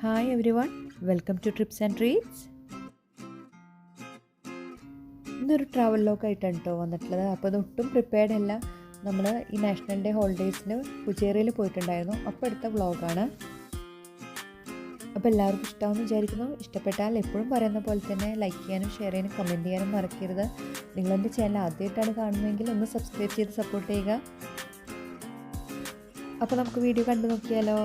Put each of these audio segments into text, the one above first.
Hi everyone, welcome to Trips and Treats. ഇന്നൊരു travel log ആയിട്ടാണ് കേട്ടോ വന്നിട്ടുള്ളത്. അപ്പോൾ അതൊട്ടും പ്രിപ്പയർഡ് അല്ല. നമ്മൾ ഈ നാഷണൽ ഡേ ഹോളിഡേയ്സിന് ഫുജേറയിൽ പോയിട്ടുണ്ടായിരുന്നു. അപ്പോൾ എടുത്ത വ്ളോഗാണ്. അപ്പോൾ എല്ലാവർക്കും ഇഷ്ടമാണെന്ന് വിചാരിക്കുന്നു. ഇഷ്ടപ്പെട്ടാൽ എപ്പോഴും പറയുന്ന പോലെ തന്നെ ലൈക്ക് ചെയ്യാനും ഷെയർ ചെയ്യാനും കമൻറ്റ് ചെയ്യാനും മറക്കരുത്. നിങ്ങളെൻ്റെ ചാനൽ ആദ്യമായിട്ടാണ് കാണുന്നതെങ്കിൽ ഒന്ന് സബ്സ്ക്രൈബ് ചെയ്ത് സപ്പോർട്ട് ചെയ്യുക. അപ്പോൾ നമുക്ക് വീഡിയോ കണ്ടു നോക്കിയാലോ.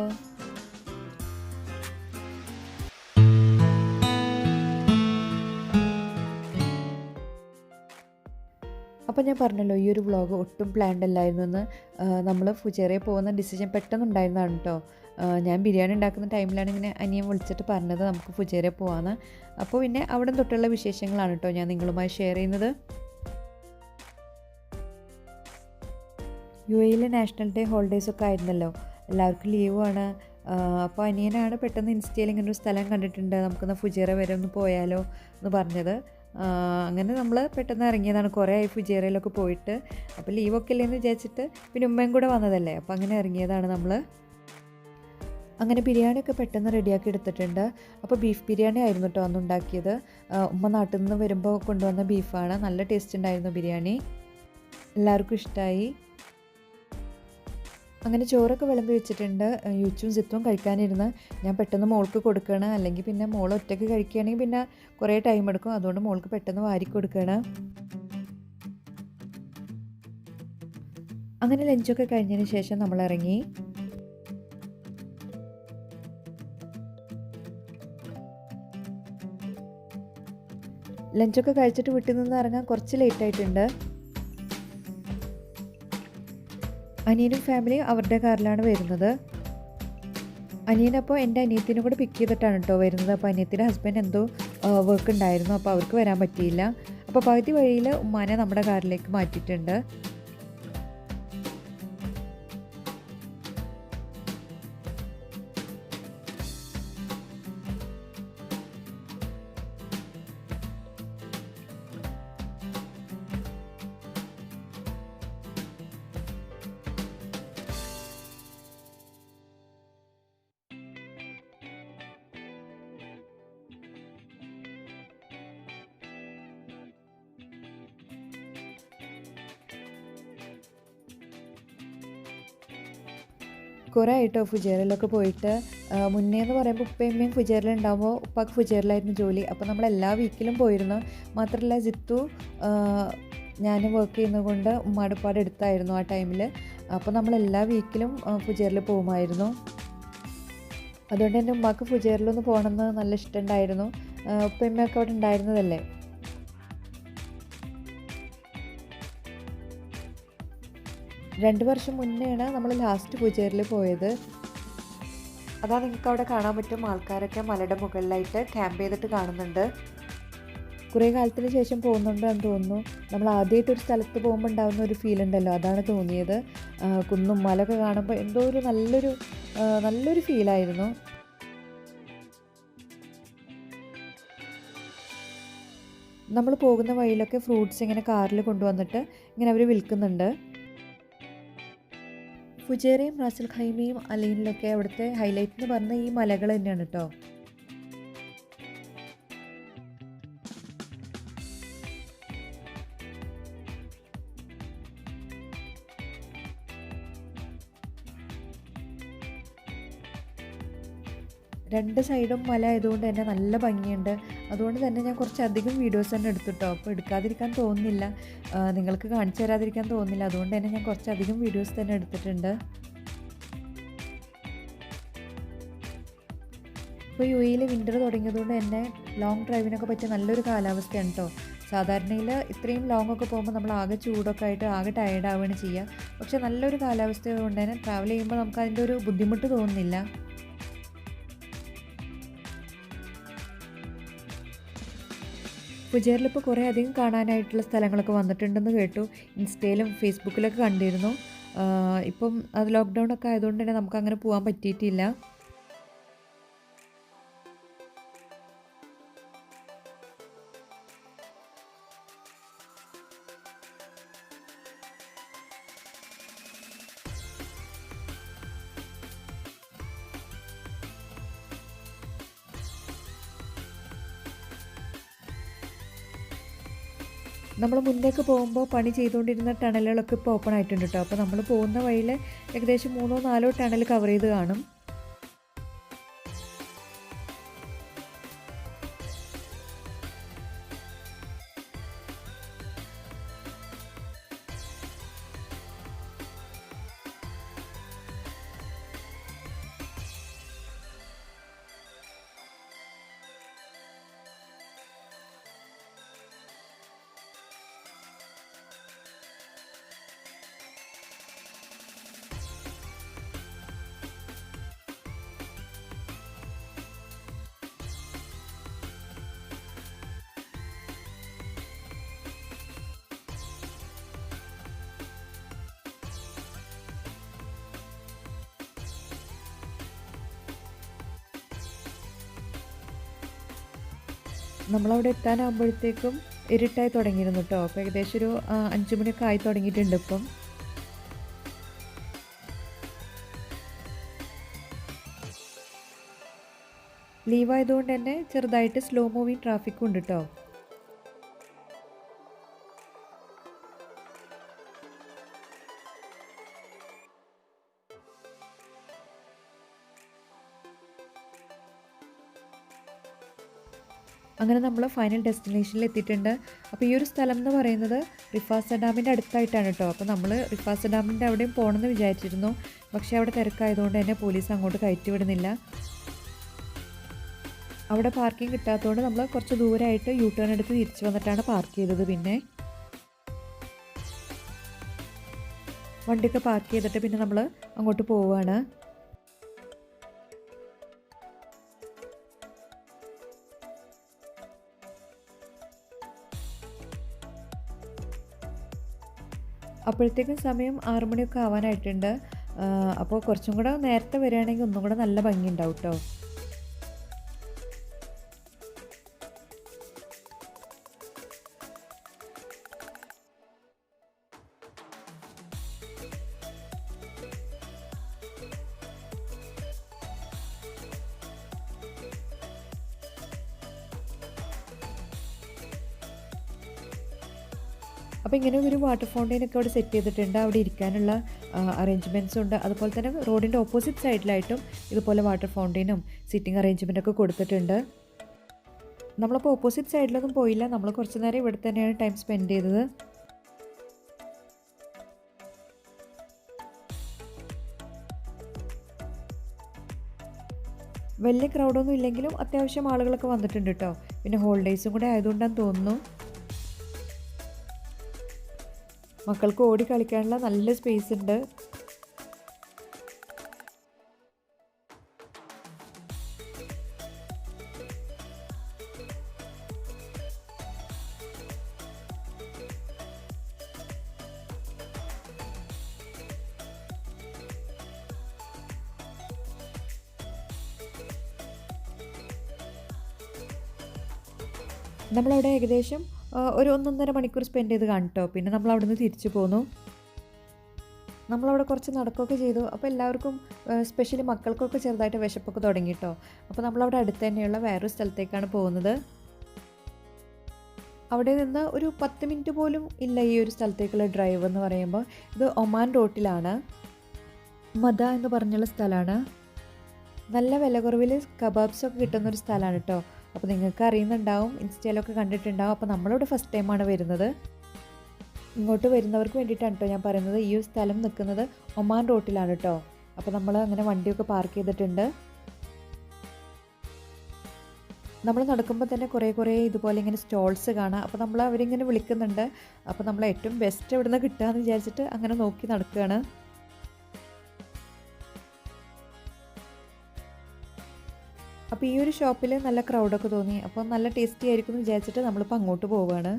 അപ്പോൾ ഞാൻ പറഞ്ഞല്ലോ, ഈ ഒരു വ്ളോഗ് ഒട്ടും പ്ലാൻഡ് അല്ലായിരുന്നു എന്ന്. നമ്മൾ ഫുജേറയിൽ പോകുന്ന ഡിസിഷൻ പെട്ടെന്നുണ്ടായിരുന്നതാണ് കേട്ടോ. ഞാൻ ബിരിയാണി ഉണ്ടാക്കുന്ന ടൈമിലാണ് ഇങ്ങനെ അനിയൻ വിളിച്ചിട്ട് പറഞ്ഞത് നമുക്ക് ഫുജേറയിൽ പോകാമെന്ന്. അപ്പോൾ പിന്നെ അവിടെ തൊട്ടുള്ള വിശേഷങ്ങളാണ് കേട്ടോ ഞാൻ നിങ്ങളുമായി ഷെയർ ചെയ്യുന്നത്. UAE നാഷണൽ ഡേ ഹോളിഡേയ്സ് ഒക്കെ ആയിരുന്നല്ലോ, എല്ലാവർക്കും ലീവാണ്. അപ്പോൾ അനിയനാണ് പെട്ടെന്ന് ഇൻസ്റ്റയിൽ ഇങ്ങനെ ഒരു സ്ഥലം കണ്ടിട്ടുണ്ട്, നമുക്കൊന്ന് ഫുജേറ വരെ ഒന്ന് പോയാലോ എന്ന് പറഞ്ഞത്. അങ്ങനെ നമ്മൾ പെട്ടെന്ന് ഇറങ്ങിയതാണ്. കുറേ ആയി ഫുജേറയിലൊക്കെ പോയിട്ട്. അപ്പോൾ ലീവൊക്കെ ഇല്ലെന്ന് വിചാരിച്ചിട്ട് പിന്നെ ഉമ്മയും കൂടെ വന്നതല്ലേ, അപ്പോൾ അങ്ങനെ ഇറങ്ങിയതാണ് നമ്മൾ. അങ്ങനെ ബിരിയാണിയൊക്കെ പെട്ടെന്ന് റെഡിയാക്കി എടുത്തിട്ടുണ്ട്. അപ്പോൾ ബീഫ് ബിരിയാണി ആയിരുന്നു കേട്ടോ അന്ന് ഉണ്ടാക്കിയത്. ഉമ്മ നാട്ടിൽ നിന്ന് വരുമ്പോൾ കൊണ്ടുവന്ന ബീഫാണ്. നല്ല ടേസ്റ്റ് ഉണ്ടായിരുന്നു ബിരിയാണി, എല്ലാവർക്കും ഇഷ്ടമായി. അങ്ങനെ ചോറൊക്കെ വിളമ്പി വെച്ചിട്ടുണ്ട്. യൂച്ചും സിത്തും കഴിക്കാനിരുന്ന് ഞാൻ പെട്ടെന്ന് മോൾക്ക് കൊടുക്കുകയാണ്. അല്ലെങ്കിൽ പിന്നെ മോൾ ഒറ്റയ്ക്ക് കഴിക്കുകയാണെങ്കിൽ പിന്നെ കുറേ ടൈം എടുക്കും. അതുകൊണ്ട് മോൾക്ക് പെട്ടെന്ന് വാരി കൊടുക്കുകയാണ്. അങ്ങനെ ലഞ്ചൊക്കെ കഴിഞ്ഞതിന് ശേഷം നമ്മൾ ഇറങ്ങി. ലഞ്ചൊക്കെ കഴിച്ചിട്ട് വീട്ടിൽ നിന്ന് ഇറങ്ങാൻ കുറച്ച് ലേറ്റായിട്ടുണ്ട്. അനിയനും ഫാമിലിയും അവരുടെ കാറിലാണ് വരുന്നത്. അനിയനപ്പോൾ എൻ്റെ അനിയത്തിനും കൂടെ പിക്ക് ചെയ്തിട്ടാണ് കേട്ടോ വരുന്നത്. അപ്പോൾ അനിയത്തിൻ്റെ ഹസ്ബൻഡ് എന്തോ വർക്ക് ഉണ്ടായിരുന്നു, അപ്പോൾ അവർക്ക് വരാൻ പറ്റിയില്ല. അപ്പോൾ പകുതി വഴിയിൽ ഉമ്മാനെ നമ്മുടെ കാറിലേക്ക് മാറ്റിയിട്ടുണ്ട്. കുറേ ആയിട്ടോ ഫുജേറയിലൊക്കെ പോയിട്ട്. മുന്നേ എന്ന് പറയുമ്പോൾ ഉപ്പയമ്മയും ഫുജേറയിലുണ്ടാകുമ്പോൾ ഉപ്പാക്ക് ഫുജേറയിലായിരുന്നു ജോലി. അപ്പോൾ നമ്മൾ എല്ലാ വീക്കിലും പോയിരുന്നു. മാത്രമല്ല ജിത്തു ഞാൻ വർക്ക് ചെയ്യുന്നത് കൊണ്ട് ഉമ്മാടെ ഉപ്പാടെ അടുത്തായിരുന്നു ആ ടൈമിൽ. അപ്പോൾ നമ്മൾ എല്ലാ വീക്കിലും ഫുജേറയിൽ പോകുമായിരുന്നു. അതുകൊണ്ട് എൻ്റെ ഉമ്മാക്ക് ഫുജേറയിലൊന്ന് പോകണമെന്ന് നല്ല ഇഷ്ടമുണ്ടായിരുന്നു. ഉപ്പയമ്മയൊക്കെ അവിടെ ഉണ്ടായിരുന്നതല്ലേ. രണ്ട് വർഷം മുന്നെയാണ് നമ്മൾ ലാസ്റ്റ് ഫുജേറയിൽ പോയത്. അതാ നിങ്ങൾക്ക് അവിടെ കാണാൻ പറ്റും. ആൾക്കാരൊക്കെ മലയുടെ മുകളിലായിട്ട് ക്യാമ്പ് ചെയ്തിട്ട് കാണുന്നുണ്ട്. കുറേ കാലത്തിന് ശേഷം പോകുന്നുണ്ടെന്ന് തോന്നുന്നു. നമ്മൾ ആദ്യമായിട്ടൊരു സ്ഥലത്ത് പോകുമ്പോൾ ഉണ്ടാകുന്ന ഒരു ഫീൽ ഉണ്ടല്ലോ, അതാണ് തോന്നിയത്. കുന്നും മലയൊക്കെ കാണുമ്പോൾ എന്തോ ഒരു നല്ലൊരു ഫീലായിരുന്നു. നമ്മൾ പോകുന്ന വഴിയിലൊക്കെ ഫ്രൂട്ട്സ് ഇങ്ങനെ കാറിൽ കൊണ്ടുവന്നിട്ട് ഇങ്ങനെ അവർ വിൽക്കുന്നുണ്ട്. ഫുജേറയും റാസൽ ഖൈമയും അലീനിലൊക്കെ അവിടുത്തെ ഹൈലൈറ്റ് എന്ന് പറഞ്ഞ ഈ മലകൾ തന്നെയാണ് കേട്ടോ. രണ്ട് സൈഡും മല ആയതുകൊണ്ട് തന്നെ നല്ല ഭംഗിയുണ്ട്. അതുകൊണ്ട് തന്നെ ഞാൻ കുറച്ചധികം വീഡിയോസ് തന്നെ എടുത്തിട്ടോ. അപ്പോൾ എടുക്കാതിരിക്കാൻ തോന്നുന്നില്ല, നിങ്ങൾക്ക് കാണിച്ചു തരാതിരിക്കാൻ തോന്നുന്നില്ല. അതുകൊണ്ട് തന്നെ ഞാൻ കുറച്ചധികം വീഡിയോസ് തന്നെ എടുത്തിട്ടുണ്ട്. ഇപ്പോൾ UAE വിൻ്റർ തുടങ്ങിയതുകൊണ്ട് തന്നെ ലോങ് ഡ്രൈവിനൊക്കെ പറ്റിയ നല്ലൊരു കാലാവസ്ഥയാണ് കേട്ടോ. സാധാരണയിൽ ഇത്രയും ലോങ് ഒക്കെ പോകുമ്പോൾ നമ്മൾ ആകെ ചൂടൊക്കെ ആയിട്ട് ആകെ ടയേർഡ് ആവുകയാണ് ചെയ്യുക. പക്ഷേ നല്ലൊരു കാലാവസ്ഥ കൊണ്ട് തന്നെ ട്രാവൽ ചെയ്യുമ്പോൾ നമുക്ക് അതിൻ്റെ ഒരു ബുദ്ധിമുട്ട് തോന്നുന്നില്ല. ഫുജേറിൽ ഇപ്പോൾ കുറേ അധികം കാണാനായിട്ടുള്ള സ്ഥലങ്ങളൊക്കെ വന്നിട്ടുണ്ടെന്ന് കേട്ടു. ഇൻസ്റ്റയിലും ഫേസ്ബുക്കിലൊക്കെ കണ്ടിരുന്നു. ഇപ്പം അത് ലോക്ക്ഡൗൺ ഒക്കെ ആയതുകൊണ്ട് തന്നെ നമുക്ക് അങ്ങനെ പോകാൻ പറ്റിയിട്ടില്ല. നമ്മൾ മുന്നേക്ക് പോകുമ്പോൾ പണി ചെയ്തുകൊണ്ടിരുന്ന ടണലുകളൊക്കെ ഇപ്പോൾ ഓപ്പൺ ആയിട്ടുണ്ട് കേട്ടോ. അപ്പോൾ നമ്മൾ പോകുന്ന വഴിയിൽ ഏകദേശം 3-4 ടണൽ കവർ ചെയ്ത് കാണും. നമ്മളവിടെ എത്താനാകുമ്പോഴത്തേക്കും ഇരുട്ടായി തുടങ്ങിയിരുന്നു കേട്ടോ. അപ്പോൾ ഏകദേശം ഒരു 5 മണിയൊക്കെ ആയി തുടങ്ങിയിട്ടുണ്ട് ഇപ്പം. ലീവായതുകൊണ്ട് തന്നെ ചെറുതായിട്ട് സ്ലോ മൂവിങ് ട്രാഫിക്കും ഉണ്ട് കേട്ടോ. അങ്ങനെ നമ്മൾ ഫൈനൽ ഡെസ്റ്റിനേഷനിൽ എത്തിയിട്ടുണ്ട്. അപ്പോൾ ഈ ഒരു സ്ഥലം എന്ന് പറയുന്നത് റിഫാസ ഡാമിൻ്റെ അടുത്തായിട്ടാണ് കേട്ടോ. അപ്പോൾ നമ്മൾ റിഫാസ ഡാമിൻ്റെ അവിടെയും പോകണമെന്ന് വിചാരിച്ചിരുന്നു. പക്ഷേ അവിടെ തിരക്കായതുകൊണ്ട് തന്നെ പോലീസ് അങ്ങോട്ട് കയറ്റി വിടുന്നില്ല. അവിടെ പാർക്കിംഗ് കിട്ടാത്തതുകൊണ്ട് നമ്മൾ കുറച്ച് ദൂരമായിട്ട് യു ടേൺ എടുത്ത് തിരിച്ചു വന്നിട്ടാണ് പാർക്ക് ചെയ്തത്. പിന്നെ വണ്ടിയൊക്കെ പാർക്ക് ചെയ്തിട്ട് പിന്നെ നമ്മൾ അങ്ങോട്ട് പോവുകയാണ്. അപ്പോഴത്തേക്കും സമയം 6 മണിയൊക്കെ ആവാനായിട്ടുണ്ട്. അപ്പോൾ കുറച്ചും കൂടെ നേരത്തെ വരികയാണെങ്കിൽ ഒന്നും കൂടെ നല്ല ഭംഗി ഉണ്ടാവും കേട്ടോ. അപ്പോൾ ഇങ്ങനെ ഒരു വാട്ടർ ഫൗണ്ടെയിനൊക്കെ അവിടെ സെറ്റ് ചെയ്തിട്ടുണ്ട്. അവിടെ ഇരിക്കാനുള്ള അറേഞ്ച്മെൻറ്റ്സും ഉണ്ട്. അതുപോലെ തന്നെ റോഡിൻ്റെ ഓപ്പോസിറ്റ് സൈഡിലായിട്ടും ഇതുപോലെ വാട്ടർ ഫൗണ്ടെയിനും സിറ്റിംഗ് അറേഞ്ച്മെൻറ്റൊക്കെ കൊടുത്തിട്ടുണ്ട്. നമ്മളപ്പോൾ ഓപ്പോസിറ്റ് സൈഡിലൊന്നും പോയില്ല. നമ്മൾ കുറച്ച് നേരം ഇവിടെ തന്നെയാണ് ടൈം സ്പെൻഡ് ചെയ്തത്. വലിയ ക്രൗഡൊന്നും ഇല്ലെങ്കിലും അത്യാവശ്യം ആളുകളൊക്കെ വന്നിട്ടുണ്ട് കേട്ടോ. പിന്നെ ഹോളിഡേയ്സും കൂടെ ആയതുകൊണ്ടാണെന്ന് തോന്നുന്നു. മക്കൾക്ക് ഓടി കളിക്കാനുള്ള നല്ല സ്പേസ് ഉണ്ട്. നമ്മളവിടെ ഏകദേശം ഒരു 1-1.5 മണിക്കൂർ സ്പെൻഡ് ചെയ്ത് കാണട്ടോ. പിന്നെ നമ്മൾ അവിടെ നിന്ന് തിരിച്ചു പോന്നു. നമ്മളവിടെ കുറച്ച് നടക്കുകയൊക്കെ ചെയ്തു. അപ്പോൾ എല്ലാവർക്കും സ്പെഷ്യലി മക്കൾക്കൊക്കെ ചെറുതായിട്ട് വിശപ്പൊക്കെ തുടങ്ങിയിട്ടോ. അപ്പോൾ നമ്മളവിടെ അടുത്ത് തന്നെയുള്ള വേറൊരു സ്ഥലത്തേക്കാണ് പോകുന്നത്. അവിടെ നിന്ന് ഒരു 10 മിനിറ്റ് പോലും ഇല്ല ഈ ഒരു സ്ഥലത്തേക്കുള്ള ഡ്രൈവ് എന്ന് പറയുമ്പോൾ. ഇത് ഒമാൻ റോട്ടിലാണ്. മദ എന്ന് പറഞ്ഞുള്ള സ്ഥലമാണ്. നല്ല വില കുറവിൽ കബാബ്സൊക്കെ കിട്ടുന്നൊരു സ്ഥലമാണ് കേട്ടോ. അപ്പോൾ നിങ്ങൾക്ക് അറിയുന്നുണ്ടാവും, ഇൻസ്റ്റയിലൊക്കെ കണ്ടിട്ടുണ്ടാവും. അപ്പോൾ നമ്മളിവിടെ ഫസ്റ്റ് ടൈമാണ് വരുന്നത്. ഇങ്ങോട്ട് വരുന്നവർക്ക് വേണ്ടിയിട്ടാണ് കേട്ടോ ഞാൻ പറയുന്നത്. ഈ ഒരു സ്ഥലം നിൽക്കുന്നത് ഒമാൻ റോട്ടിലാണ് കേട്ടോ. അപ്പോൾ നമ്മൾ അങ്ങനെ വണ്ടിയൊക്കെ പാർക്ക് ചെയ്തിട്ടുണ്ട്. നമ്മൾ നടക്കുമ്പോൾ തന്നെ കുറേ ഇതുപോലെ ഇങ്ങനെ സ്റ്റോൾസ് കാണാം. അപ്പോൾ നമ്മൾ അവരിങ്ങനെ വിളിക്കുന്നുണ്ട്. അപ്പോൾ നമ്മൾ ഏറ്റവും ബെസ്റ്റ് എവിടെ നിന്ന് കിട്ടുകയെന്ന് വിചാരിച്ചിട്ട് അങ്ങനെ നോക്കി നടക്കുകയാണ്. അപ്പോൾ ഈ ഒരു ഷോപ്പിൽ നല്ല ക്രൗഡൊക്കെ തോന്നി. അപ്പോൾ നല്ല ടേസ്റ്റി ആയിരിക്കും എന്ന് വിചാരിച്ചിട്ട് നമ്മളിപ്പോൾ അങ്ങോട്ട് പോവുകയാണ്.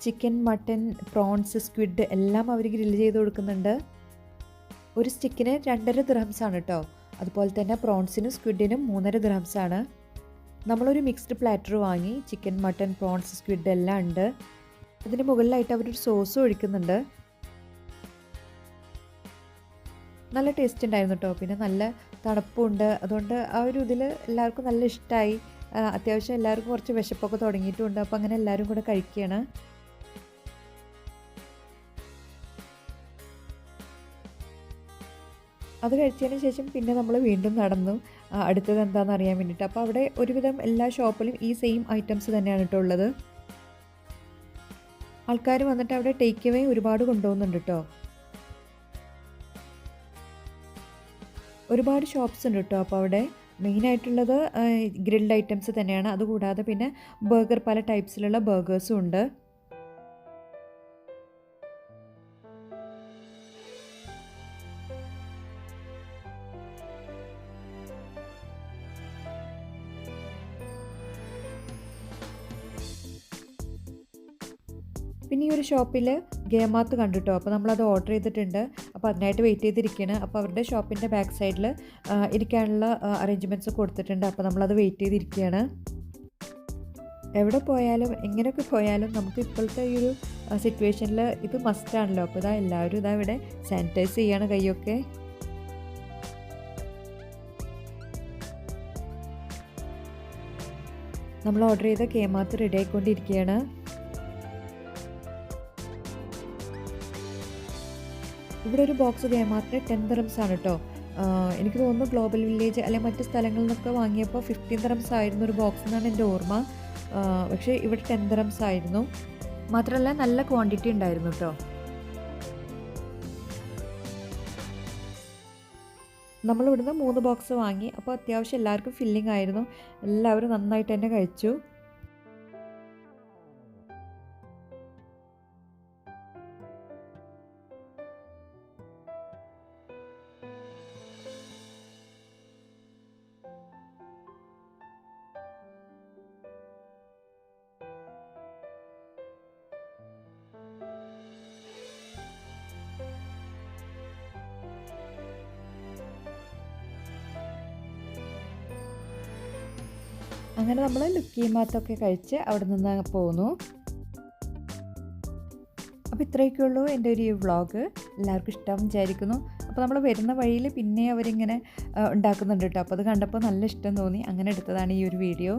ചിക്കൻ, മട്ടൻ, പ്രോൺസ്, സ്ക്വിഡ് എല്ലാം അവർ ഗ്രില്ല് ചെയ്ത് കൊടുക്കുന്നുണ്ട്. ഒരു സ്റ്റിക്കിന് 2.5 ദിർഹംസാണ് കേട്ടോ. അതുപോലെ തന്നെ പ്രോൺസിനും സ്ക്വിഡിനും 3.5 ദിർഹംസാണ്. നമ്മളൊരു മിക്സ്ഡ് പ്ലാറ്റർ വാങ്ങി. ചിക്കൻ, മട്ടൻ, പ്രോൺസ്, സ്ക്വിഡ് എല്ലാം ഉണ്ട്. അതിന് മുകളിലായിട്ട് അവരൊരു സോസും ഒഴിക്കുന്നുണ്ട്. നല്ല ടേസ്റ്റ് ഉണ്ടായിരുന്നു കേട്ടോ. പിന്നെ നല്ല തണുപ്പുണ്ട്. അതുകൊണ്ട് ആ ഒരു ഇതിൽ എല്ലാവർക്കും നല്ല ഇഷ്ടമായി. അത്യാവശ്യം എല്ലാവർക്കും കുറച്ച് വിശപ്പൊക്കെ തുടങ്ങിയിട്ടുണ്ട്. അപ്പോൾ അങ്ങനെ എല്ലാവരും കൂടെ കഴിക്കുകയാണ്. അത് കഴിച്ചതിന് ശേഷം പിന്നെ നമ്മൾ വീണ്ടും നടന്നു അടുത്തത് എന്താണെന്ന് അറിയാൻ വേണ്ടിയിട്ട്. അപ്പോൾ അവിടെ ഒരുവിധം എല്ലാ ഷോപ്പിലും ഈ സെയിം ഐറ്റംസ് തന്നെയാണ് കേട്ടോ ഉള്ളത്. ആൾക്കാർ വന്നിട്ട് അവിടെ ടേക്ക് അവേ ഒരുപാട് കൊണ്ടുപോകുന്നുണ്ട് കേട്ടോ. ഒരുപാട് ഷോപ്സ് ഉണ്ട് കേട്ടോ. അപ്പോൾ അവിടെ മെയിനായിട്ടുള്ളത് ഗ്രിൽഡ് ഐറ്റംസ് തന്നെയാണ്. അതുകൂടാതെ പിന്നെ ബർഗർ, പല ടൈപ്സിലുള്ള ബർഗേഴ്സും ഉണ്ട്. പിന്നെ ഈ ഒരു ഷോപ്പിൽ ഗേമാത്ത് കണ്ടിട്ടോ. അപ്പോൾ നമ്മളത് ഓർഡർ ചെയ്തിട്ടുണ്ട്. അപ്പോൾ അതിനായിട്ട് വെയിറ്റ് ചെയ്തിരിക്കുകയാണ്. അപ്പോൾ അവരുടെ ഷോപ്പിൻ്റെ ബാക്ക് സൈഡിൽ ഇരിക്കാനുള്ള അറേഞ്ച്മെൻറ്റ്സ് കൊടുത്തിട്ടുണ്ട്. അപ്പോൾ നമ്മളത് വെയിറ്റ് ചെയ്തിരിക്കുകയാണ്. എവിടെ പോയാലും എങ്ങനെയൊക്കെ പോയാലും നമുക്ക് ഇപ്പോഴത്തെ ഈ ഒരു സിറ്റുവേഷനിൽ ഇത് മസ്റ്റാണല്ലോ. അപ്പോൾ എല്ലാവരും ഇവിടെ സാനിറ്റൈസ് ചെയ്യാണ് കൈയൊക്കെ. നമ്മൾ ഓർഡർ ചെയ്ത ഗേമാത്ത് റെഡി ആയിക്കൊണ്ടിരിക്കുകയാണ്. ഇവിടെ ഒരു ബോക്സ് ഗേമാത്തിന് 10 dirhams ആണ് കേട്ടോ. എനിക്ക് തോന്നുന്നു ഗ്ലോബൽ വില്ലേജ് അല്ലെങ്കിൽ മറ്റ് സ്ഥലങ്ങളിൽ നിന്നൊക്കെ വാങ്ങിയപ്പോൾ 15 dirhams ആയിരുന്നു ഒരു ബോക്സ് എന്നാണ് എൻ്റെ ഓർമ്മ. പക്ഷേ ഇവിടെ 10 dirhams ആയിരുന്നു. മാത്രമല്ല നല്ല ക്വാണ്ടിറ്റി ഉണ്ടായിരുന്നു കേട്ടോ. നമ്മളിവിടുന്ന് 3 ബോക്സ് വാങ്ങി. അപ്പോൾ അത്യാവശ്യം എല്ലാവർക്കും ഫില്ലിംഗ് ആയിരുന്നു. എല്ലാവരും നന്നായിട്ട് തന്നെ കഴിച്ചു. അങ്ങനെ നമ്മൾ ലുക്കിമാത്തൊക്കെ കഴിച്ച് അവിടെ നിന്ന് പോന്നു. അപ്പോൾ ഇത്രയൊക്കെയുള്ളൂ എൻ്റെ ഒരു വ്ളോഗ്. എല്ലാവർക്കും ഇഷ്ടം വിചാരിക്കുന്നു. അപ്പോൾ നമ്മൾ വരുന്ന വഴിയിൽ പിന്നെ അവരിങ്ങനെ ഉണ്ടാക്കുന്നുണ്ട് കേട്ടോ. അപ്പോൾ അത് കണ്ടപ്പോൾ നല്ല ഇഷ്ടം തോന്നി. അങ്ങനെ എടുത്തതാണ് ഈ ഒരു വീഡിയോ.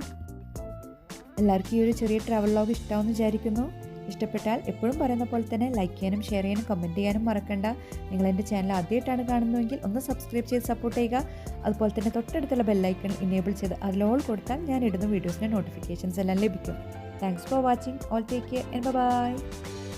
എല്ലാവർക്കും ഈ ഒരു ചെറിയ ട്രാവൽ വ്ളോഗ് ഇഷ്ടമാണെന്ന് വിചാരിക്കുന്നു. ഇഷ്ടപ്പെട്ടാൽ എപ്പോഴും പറയുന്ന പോലെ തന്നെ ലൈക്ക് ചെയ്യാനും ഷെയർ ചെയ്യാനും കമൻറ്റ് ചെയ്യാനും മറക്കണ്ട. നിങ്ങൾ എൻ്റെ ചാനൽ ആദ്യമായിട്ടാണ് കാണുന്നതെങ്കിൽ ഒന്ന് സബ്സ്ക്രൈബ് ചെയ്ത് സപ്പോർട്ട് ചെയ്യുക. അതുപോലെ തന്നെ തൊട്ടടുത്തുള്ള ബെല്ലൈക്കൺ ഇനേബിൾ ചെയ്ത് അതിലോൾ കൊടുത്താൽ ഞാൻ ഇടുന്ന വീഡിയോസിൻ്റെ നോട്ടിഫിക്കേഷൻസ് എല്ലാം ലഭിക്കും. Thanks for watching. All take care and by.